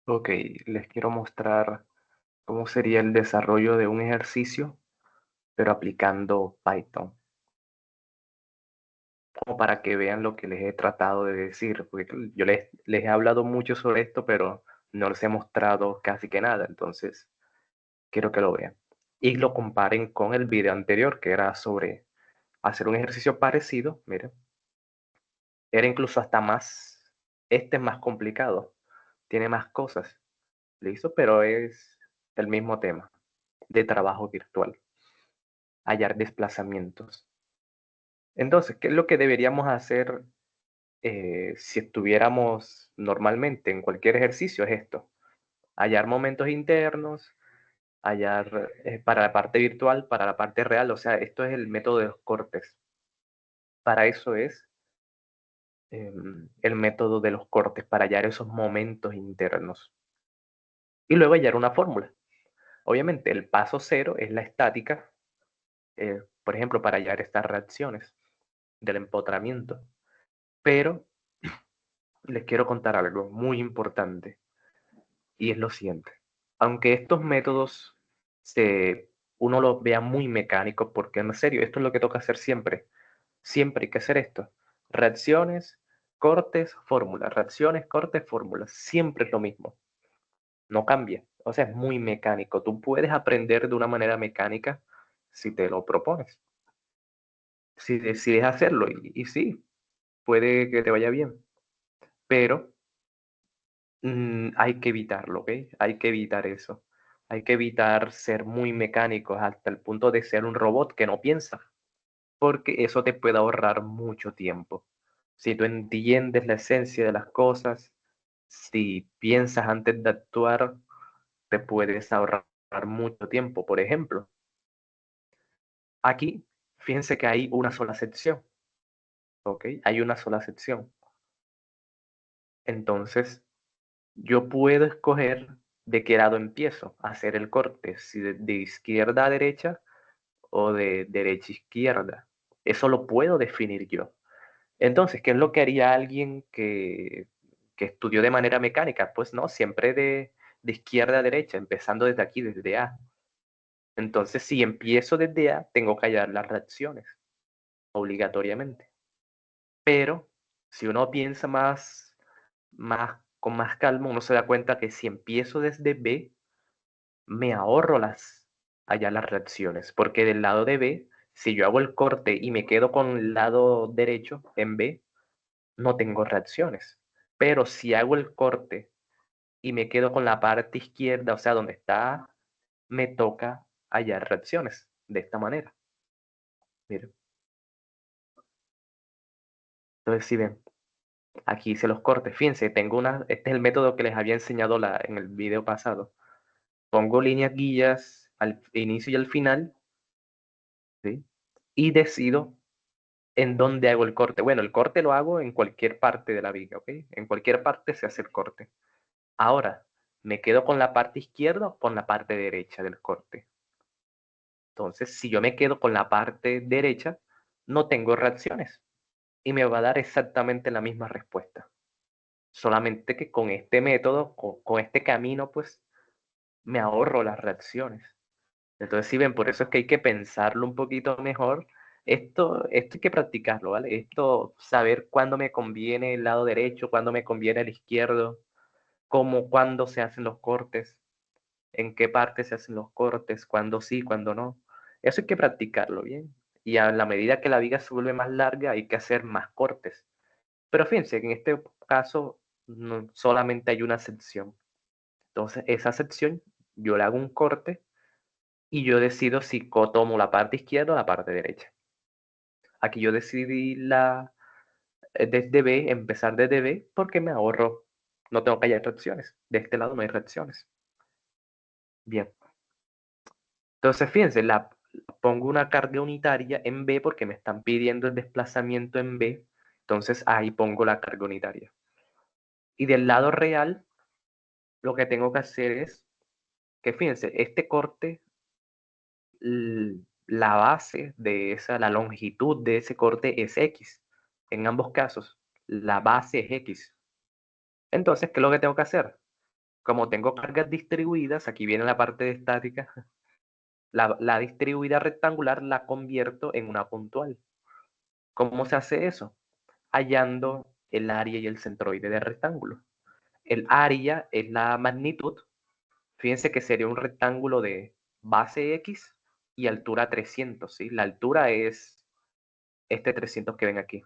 Ok, les quiero mostrar cómo sería el desarrollo de un ejercicio, pero aplicando Python, como para que vean lo que les he tratado de decir, porque yo les he hablado mucho sobre esto, pero no les he mostrado casi que nada, entonces quiero que lo vean. Y lo comparen con el video anterior, que era sobre hacer un ejercicio parecido, miren, era incluso hasta más, este es más complicado, tiene más cosas, ¿listo? Pero es el mismo tema de trabajo virtual. Hallar desplazamientos. Entonces, ¿qué es lo que deberíamos hacer si estuviéramos normalmente en cualquier ejercicio? Es esto, hallar momentos internos, hallar para la parte virtual, para la parte real, o sea, esto es el método de los cortes. Para eso es el método de los cortes, para hallar esos momentos internos. Y luego hallar una fórmula. Obviamente, el paso cero es la estática, por ejemplo, para hallar estas reacciones del empotramiento. Pero les quiero contar algo muy importante y es lo siguiente. Aunque estos métodos uno los vea muy mecánicos, porque en serio, esto es lo que toca hacer siempre. Siempre hay que hacer esto. Reacciones, cortes, fórmulas. Reacciones, cortes, fórmulas. Siempre es lo mismo. No cambia. O sea, es muy mecánico. Tú puedes aprender de una manera mecánica si te lo propones. Si decides hacerlo. Y sí, puede que te vaya bien. Pero hay que evitarlo, ¿ok? Hay que evitar eso. Hay que evitar ser muy mecánicos hasta el punto de ser un robot que no piensa, porque eso te puede ahorrar mucho tiempo. Si tú entiendes la esencia de las cosas, si piensas antes de actuar, te puedes ahorrar mucho tiempo. Por ejemplo, aquí, fíjense que hay una sola sección, ¿ok? Hay una sola sección. Entonces, yo puedo escoger de qué lado empiezo a hacer el corte, si de izquierda a derecha o de derecha a izquierda. Eso lo puedo definir yo. Entonces, ¿qué es lo que haría alguien que estudió de manera mecánica? Pues no, siempre de izquierda a derecha, empezando desde aquí, desde A. Entonces, si empiezo desde A, tengo que hallar las reacciones, obligatoriamente. Pero si uno piensa con más calma, uno se da cuenta que si empiezo desde B, me ahorro allá las reacciones, porque del lado de B, si yo hago el corte y me quedo con el lado derecho en B, no tengo reacciones. Pero si hago el corte y me quedo con la parte izquierda, o sea, donde está A, me toca hallar reacciones de esta manera. Miren. Entonces, si ven, aquí hice los cortes. Fíjense, este es el método que les había enseñado en el video pasado. Pongo líneas guías al inicio y al final, ¿sí? Y decido en dónde hago el corte. Bueno, el corte lo hago en cualquier parte de la viga, ¿ok? En cualquier parte se hace el corte. Ahora, ¿me quedo con la parte izquierda o con la parte derecha del corte? Entonces, si yo me quedo con la parte derecha, no tengo reacciones y me va a dar exactamente la misma respuesta. Solamente que con este método, con este camino, pues me ahorro las reacciones. Entonces, si ven, por eso es que hay que pensarlo un poquito mejor. Esto hay que practicarlo, ¿vale? Esto, saber cuándo me conviene el lado derecho, cuándo me conviene el izquierdo, cuándo se hacen los cortes, en qué parte se hacen los cortes, cuándo sí, cuándo no. Eso hay que practicarlo bien. Y a la medida que la viga se vuelve más larga, hay que hacer más cortes. Pero fíjense que en este caso solamente hay una sección. Entonces, esa sección yo le hago un corte y yo decido si tomo la parte izquierda o la parte derecha. Aquí yo decidí desde B, empezar desde B, porque me ahorro, no tengo que hallar reacciones. De este lado no hay reacciones. Bien. Entonces, fíjense, pongo una carga unitaria en B porque me están pidiendo el desplazamiento en B. Entonces, ahí pongo la carga unitaria. Y del lado real, lo que tengo que hacer es que, fíjense, este corte, la base de la longitud de ese corte es X. En ambos casos, la base es X. Entonces, ¿qué es lo que tengo que hacer? Como tengo cargas distribuidas, aquí viene la parte de estática, la distribuida rectangular la convierto en una puntual. ¿Cómo se hace eso? Hallando el área y el centroide del rectángulo. El área es la magnitud. Fíjense que sería un rectángulo de base X y altura 300, ¿sí? La altura es este 300 que ven aquí.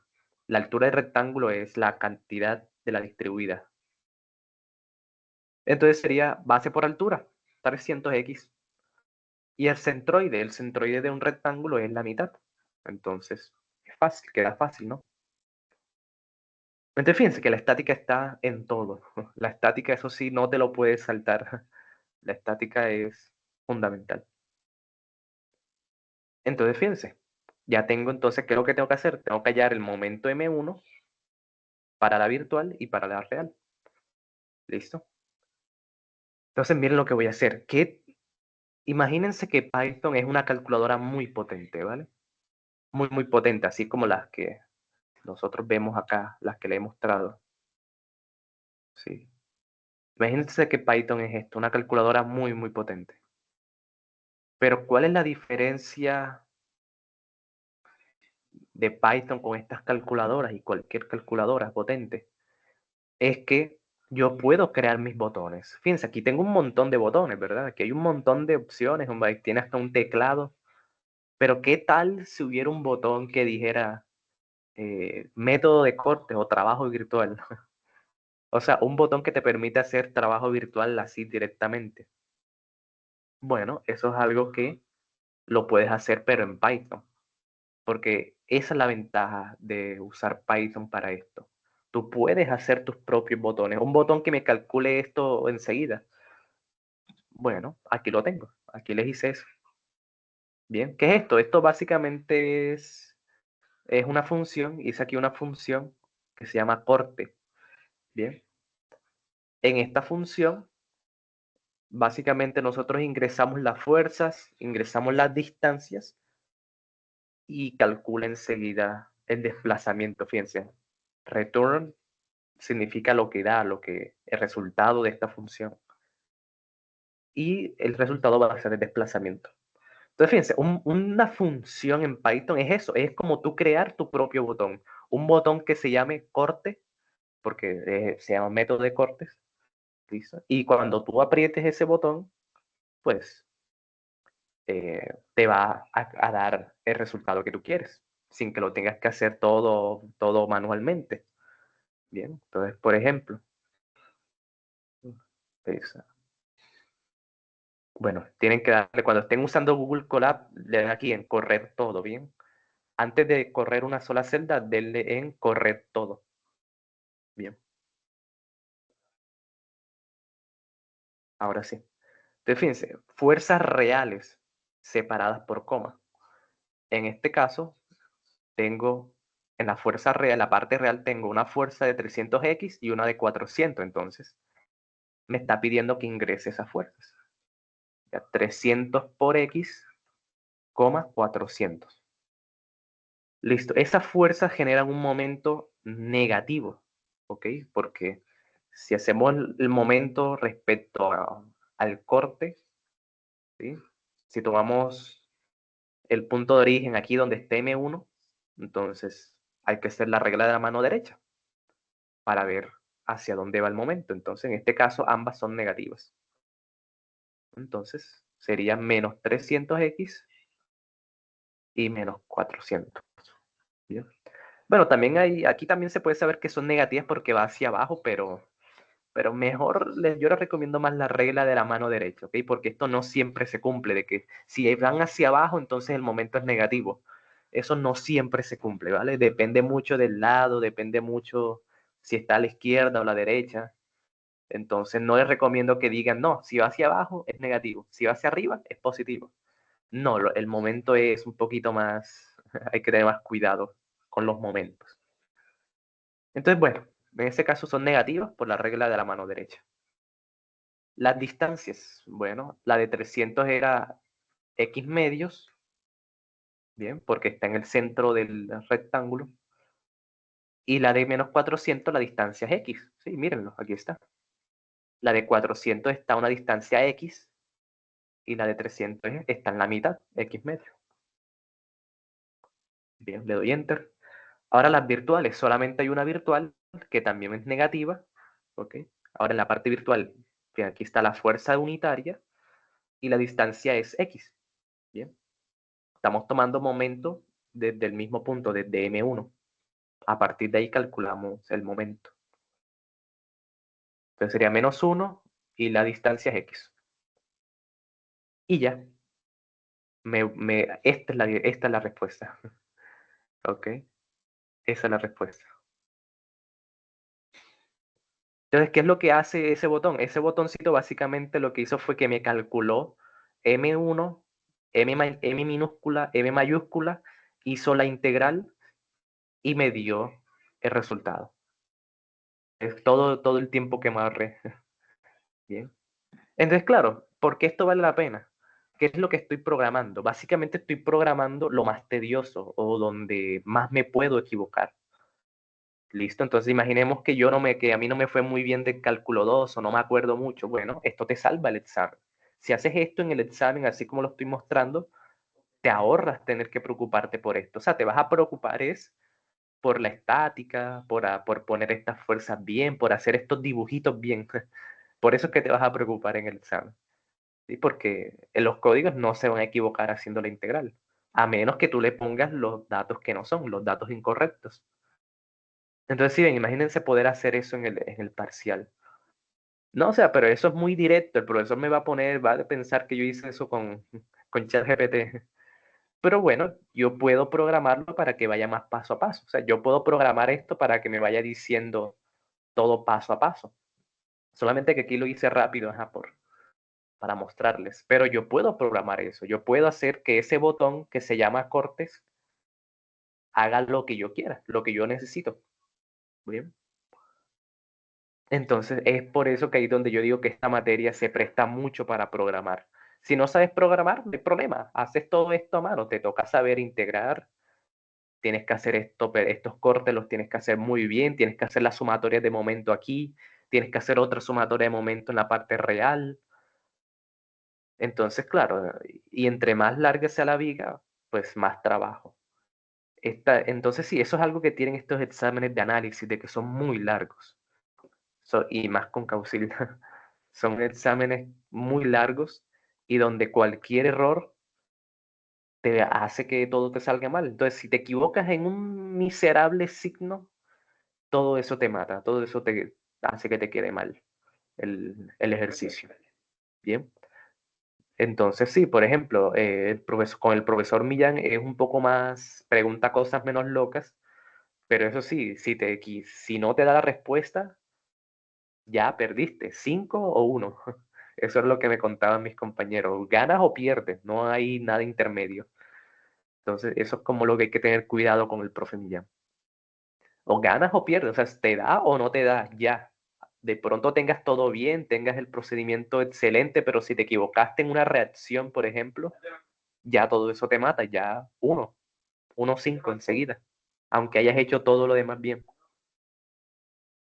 La altura del rectángulo es la cantidad de la distribuida. Entonces sería base por altura, 300x. Y el centroide de un rectángulo es la mitad. Entonces, es fácil, queda fácil, ¿no? Entonces, fíjense que la estática está en todo. La estática, eso sí, no te lo puedes saltar. La estática es fundamental. Entonces, fíjense, ya tengo entonces, ¿qué es lo que tengo que hacer? Tengo que hallar el momento M1 para la virtual y para la real. ¿Listo? Entonces, miren lo que voy a hacer. Imagínense que Python es una calculadora muy potente, ¿vale? Muy, muy potente, así como las que nosotros vemos acá, las que le he mostrado. Sí. Imagínense que Python es esto, una calculadora muy, muy potente. Pero ¿cuál es la diferencia de Python con estas calculadoras y cualquier calculadora potente? Es que yo puedo crear mis botones. Fíjense, aquí tengo un montón de botones, ¿verdad? Aquí hay un montón de opciones, hombre, tiene hasta un teclado. Pero ¿qué tal si hubiera un botón que dijera método de corte o trabajo virtual? O sea, un botón que te permite hacer trabajo virtual así directamente. Bueno, eso es algo que lo puedes hacer, pero en Python, porque esa es la ventaja de usar Python para esto. Tú puedes hacer tus propios botones. Un botón que me calcule esto enseguida. Bueno, aquí lo tengo. Aquí les hice eso. Bien, ¿qué es esto? Esto básicamente es una función. Hice aquí una función que se llama corte. Bien, en esta función, básicamente nosotros ingresamos las fuerzas, ingresamos las distancias y calcula enseguida el desplazamiento. Fíjense, return significa lo que da, el resultado de esta función. Y el resultado va a ser el desplazamiento. Entonces, fíjense, una función en Python es eso, es como tú crear tu propio botón. Un botón que se llame corte, porque se llama método de cortes, ¿listo? Y cuando tú aprietes ese botón, pues te va a dar el resultado que tú quieres, sin que lo tengas que hacer todo manualmente. Bien, entonces, por ejemplo, pues, bueno, tienen que darle, cuando estén usando Google Colab, le dan aquí en correr todo, ¿bien? Antes de correr una sola celda, denle en correr todo, ¿bien? Ahora sí. Entonces, fíjense, fuerzas reales separadas por coma. En este caso, tengo, en la fuerza real, en la parte real, tengo una fuerza de 300x y una de 400, entonces me está pidiendo que ingrese esas fuerzas. Ya, 300 por x, 400. Listo. Esas fuerzas generan un momento negativo, ¿ok? Porque si hacemos el momento respecto al corte, ¿sí? Si tomamos el punto de origen aquí donde esté M1, entonces hay que hacer la regla de la mano derecha para ver hacia dónde va el momento. Entonces, en este caso, ambas son negativas. Entonces, sería menos 300x y menos 400. ¿Bien? Bueno, también aquí también se puede saber que son negativas porque va hacia abajo, pero mejor yo les recomiendo más la regla de la mano derecha, ¿ok? Porque esto no siempre se cumple, de que si van hacia abajo, entonces el momento es negativo. Eso no siempre se cumple, ¿vale? Depende mucho del lado, depende mucho si está a la izquierda o a la derecha. Entonces no les recomiendo que digan, no, si va hacia abajo es negativo, si va hacia arriba es positivo. No, el momento es un poquito más, hay que tener más cuidado con los momentos. Entonces, bueno, en este caso son negativas por la regla de la mano derecha. Las distancias, bueno, la de 300 era x medios, bien, porque está en el centro del rectángulo. Y la de menos 400, la distancia es x. Sí, mírenlo, aquí está. La de 400 está a una distancia X y la de 300 está en la mitad, X metros. Bien, le doy Enter. Ahora las virtuales, solamente hay una virtual que también es negativa, ¿ok? Ahora en la parte virtual, que aquí está la fuerza unitaria y la distancia es X, ¿bien? Estamos tomando momento desde el mismo punto, desde M1. A partir de ahí calculamos el momento. Entonces sería -1 y la distancia es X. Y ya, esta es la respuesta, ¿ok? Esa es la respuesta. Entonces, ¿qué es lo que hace ese botón? Ese botoncito básicamente lo que hizo fue que me calculó M1, M minúscula, M mayúscula, hizo la integral y me dio el resultado. Es todo el tiempo que me ahorré. Bien. Entonces, claro, ¿por qué esto vale la pena? ¿Qué es lo que estoy programando? Básicamente estoy programando lo más tedioso o donde más me puedo equivocar. Listo, entonces imaginemos que que a mí no me fue muy bien de cálculo 2 o no me acuerdo mucho. Bueno, esto te salva el examen. Si haces esto en el examen, así como lo estoy mostrando, te ahorras tener que preocuparte por esto. O sea, te vas a preocupar es por la estática, por poner estas fuerzas bien, por hacer estos dibujitos bien. Por eso es que te vas a preocupar en el examen. ¿Sí? Porque en los códigos no se van a equivocar haciendo la integral, a menos que tú le pongas los datos que no son, los datos incorrectos. Entonces, si ven, imagínense poder hacer eso en el parcial. No, o sea, pero eso es muy directo. El profesor me va a pensar que yo hice eso con ChatGPT. Pero bueno, yo puedo programarlo para que vaya más paso a paso. O sea, yo puedo programar esto para que me vaya diciendo todo paso a paso. Solamente que aquí lo hice rápido, ajá, para mostrarles. Pero yo puedo programar eso. Yo puedo hacer que ese botón que se llama cortes haga lo que yo quiera, lo que yo necesito. Bien. Entonces es por eso que ahí donde yo digo que esta materia se presta mucho para programar. Si no sabes programar, no hay problema. Haces todo esto a mano. Te toca saber integrar. Tienes que hacer estos cortes, los tienes que hacer muy bien. Tienes que hacer las sumatorias de momento aquí. Tienes que hacer otra sumatoria de momento en la parte real. Entonces, claro, y entre más larga sea la viga, pues más trabajo. Entonces, sí, eso es algo que tienen estos exámenes de análisis, de que son muy largos. Y más con Causil. Son exámenes muy largos y donde cualquier error te hace que todo te salga mal. Entonces, si te equivocas en un miserable signo, todo eso te mata, todo eso te hace que te quede mal el ejercicio. Bien. Entonces, sí, por ejemplo, con el profesor Millán es un poco más, pregunta cosas menos locas, pero eso sí, si no te da la respuesta, ya perdiste, 5 o 1. Eso es lo que me contaban mis compañeros. Ganas o pierdes, no hay nada intermedio. Entonces, eso es como lo que hay que tener cuidado con el profe Millán. O ganas o pierdes, o sea, te da o no te da, ya. De pronto tengas todo bien, tengas el procedimiento excelente, pero si te equivocaste en una reacción, por ejemplo, ya todo eso te mata, ya 1, 1-5 enseguida, aunque hayas hecho todo lo demás bien.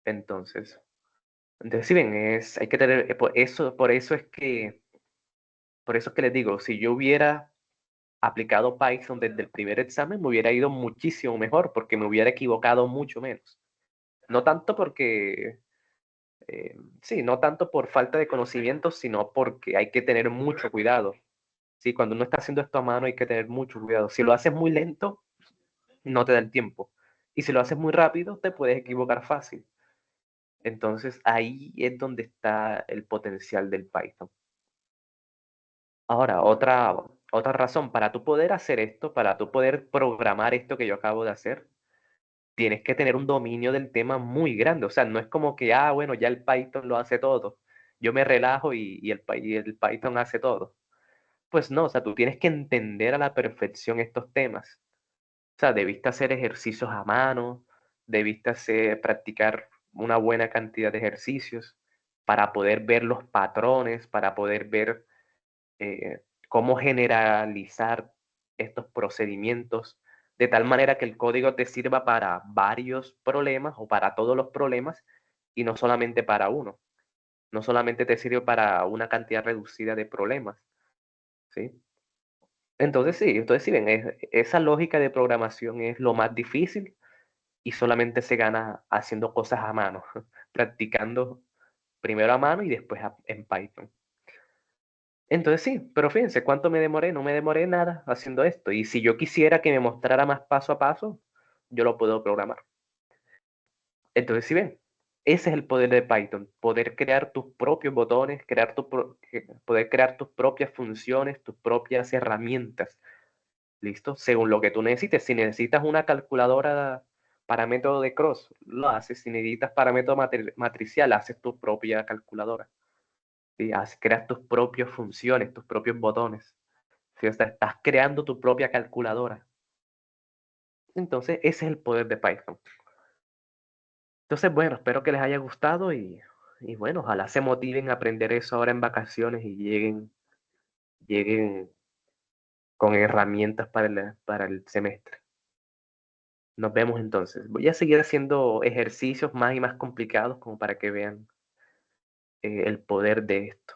Entonces, si ven, hay que tener, por eso es que les digo, si yo hubiera aplicado Python desde el primer examen, me hubiera ido muchísimo mejor, porque me hubiera equivocado mucho menos. No tanto porque, sí, no tanto por falta de conocimiento, sino porque hay que tener mucho cuidado. Sí, cuando uno está haciendo esto a mano hay que tener mucho cuidado. Si lo haces muy lento, no te da el tiempo. Y si lo haces muy rápido, te puedes equivocar fácil. Entonces ahí es donde está el potencial del Python. Ahora, otra razón, para tú poder hacer esto, para tú poder programar esto que yo acabo de hacer, tienes que tener un dominio del tema muy grande. O sea, no es como que, bueno, ya el Python lo hace todo. Yo me relajo y el Python hace todo. Pues no, o sea, tú tienes que entender a la perfección estos temas. O sea, debiste hacer ejercicios a mano, debiste practicar una buena cantidad de ejercicios para poder ver los patrones, para poder ver cómo generalizar estos procedimientos de tal manera que el código te sirva para varios problemas o para todos los problemas y no solamente para uno. No solamente te sirve para una cantidad reducida de problemas, ¿sí? Entonces sí ven, esa lógica de programación es lo más difícil y solamente se gana haciendo cosas a mano, practicando primero a mano y después en Python. Entonces sí, pero fíjense, ¿cuánto me demoré? No me demoré nada haciendo esto. Y si yo quisiera que me mostrara más paso a paso, yo lo puedo programar. Entonces sí ven, ese es el poder de Python, poder crear tus propios botones, poder crear tus propias funciones, tus propias herramientas. ¿Listo? Según lo que tú necesites. Si necesitas una calculadora para método de cross, lo haces. Si necesitas para método matricial, haces tu propia calculadora. ¿Sí? Creas tus propias funciones, tus propios botones. ¿Sí? O sea, estás creando tu propia calculadora. Entonces, ese es el poder de Python. Entonces, bueno, espero que les haya gustado y bueno, ojalá se motiven a aprender eso ahora en vacaciones y lleguen con herramientas para el semestre. Nos vemos entonces. Voy a seguir haciendo ejercicios más y más complicados como para que vean el poder de esto.